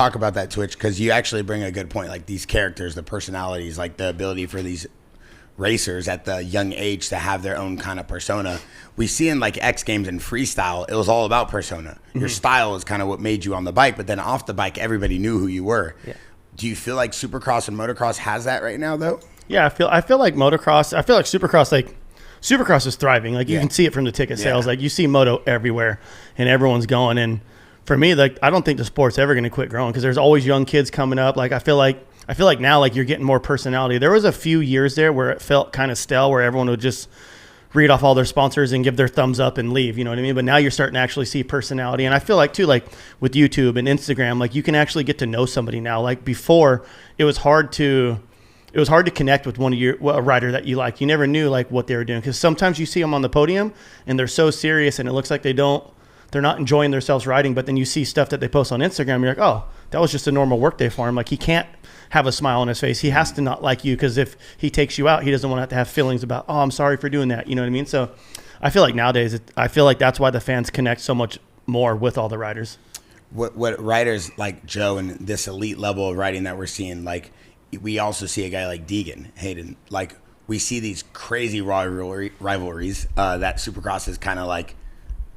talk about that, Twitch, because you actually bring a good point. Like these characters, the personalities, like the ability for these racers at the young age to have their own kind of persona. We see in like X Games and freestyle, it was all about persona. Your style is kind of what made you on the bike, but then off the bike, everybody knew who you were. Yeah. Do you feel like supercross and motocross has that right now, though? Yeah, I feel like motocross. I feel like supercross, supercross is thriving. Like you can see it from the ticket sales. Like you see moto everywhere, and everyone's going. And for me, like I don't think the sport's ever going to quit growing because there's always young kids coming up. Like I feel like now like you're getting more personality. There was a few years there where it felt kind of stale, where everyone would just read off all their sponsors and give their thumbs up and leave. You know what I mean? But now you're starting to actually see personality. And I feel like too, like with YouTube and Instagram, like you can actually get to know somebody now. Like before, it was hard to connect with a rider that you like. You never knew like what they were doing because sometimes you see them on the podium and they're so serious and it looks like they're not enjoying themselves riding. But then you see stuff that they post on Instagram. You're like, oh, that was just a normal work day for him. Like he can't have a smile on his face. He has to not like you because if he takes you out, he doesn't want to have feelings about, oh, I'm sorry for doing that. You know what I mean? So I feel like nowadays, I feel like that's why the fans connect so much more with all the riders. What riders like Joe and this elite level of riding that we're seeing, like we also see a guy like Hayden, like we see these crazy rivalries that Supercross is kind of like,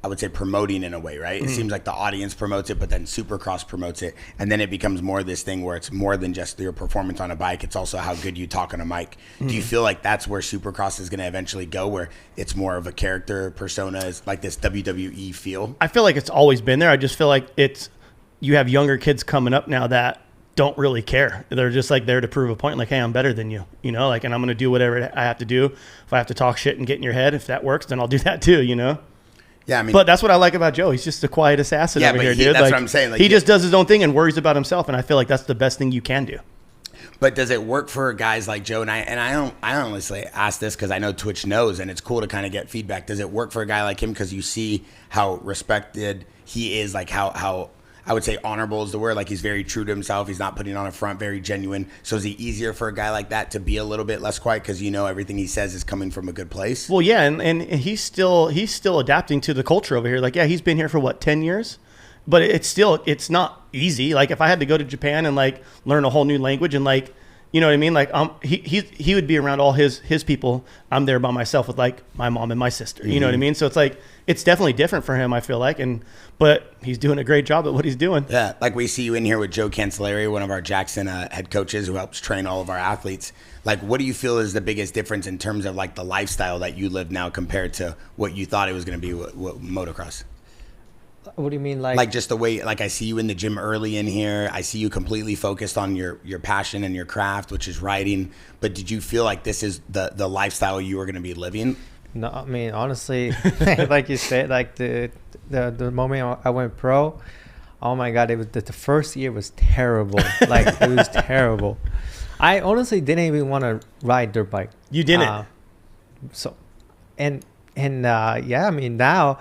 I would say promoting in a way, right? It seems like the audience promotes it, but then Supercross promotes it. And then it becomes more this thing where it's more than just your performance on a bike. It's also how good you talk on a mic. Do you feel like that's where Supercross is going to eventually go, where it's more of a character persona, is like this WWE feel? I feel like it's always been there. I just feel like you have younger kids coming up now that don't really care. They're just like there to prove a point. Like, hey, I'm better than you, you know, like, and I'm going to do whatever I have to do. If I have to talk shit and get in your head, if that works, then I'll do that too, you know? Yeah, I mean, but that's what I like about Joe. He's just a quiet assassin over here, dude. That's what I'm saying. Like, he just does his own thing and worries about himself, and I feel like that's the best thing you can do. But does it work for guys like Joe? And I honestly ask this because I know Twitch knows, and it's cool to kind of get feedback. Does it work for a guy like him because you see how respected he is, like how I would say honorable is the word. Like he's very true to himself. He's not putting on a front, very genuine. So is it easier for a guy like that to be a little bit less quiet because you know everything he says is coming from a good place? Well, yeah, and he's still adapting to the culture over here. Like, yeah, he's been here for what, 10 years? But it's not easy. Like if I had to go to Japan and like learn a whole new language and like, you know what I mean? Like he would be around all his people. I'm there by myself with like my mom and my sister. You know what I mean? So it's like it's definitely different for him, I feel like, but he's doing a great job at what he's doing. Yeah, like we see you in here with Joe Cancelleri, one of our Jaxxon head coaches who helps train all of our athletes. Like, what do you feel is the biggest difference in terms of like the lifestyle that you live now compared to what you thought it was going to be with motocross? What do you mean, like? Like just the way, like I see you in the gym early in here. I see you completely focused on your passion and your craft, which is riding. But did you feel like this is the lifestyle you were going to be living? No, I mean, honestly, like you said, like the moment I went pro, oh my God, it was the first year was terrible. Like it was terrible. I honestly didn't even want to ride dirt bike. You didn't. Yeah, I mean now,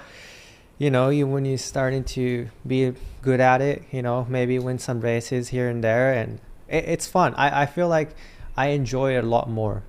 you know, when you're starting to be good at it, you know, maybe win some races here and there, and it's fun. I feel like I enjoy it a lot more.